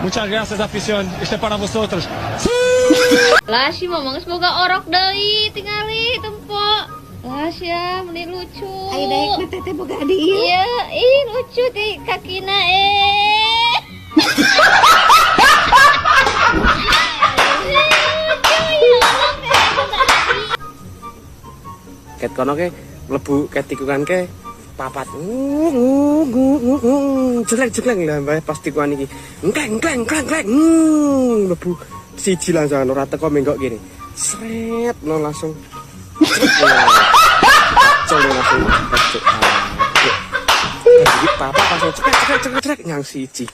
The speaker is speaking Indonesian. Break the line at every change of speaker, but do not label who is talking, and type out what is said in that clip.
Muchas gracias, afición. Este para vosotros.
Lah si Mamang semoga orok deui tingali tempo. Lah sia meni lucu.
Ayo daek na teteh boga adi ieu.
Iya, ih lucu ti kakina
Ket kono ke mlebu ket tikukan ke papat jelek lah pas tikukan iki ngkleng mlebu siji langsung ora teko menggok gini sret no langsung coba langsung jadi papat langsung cekrek nyang siji.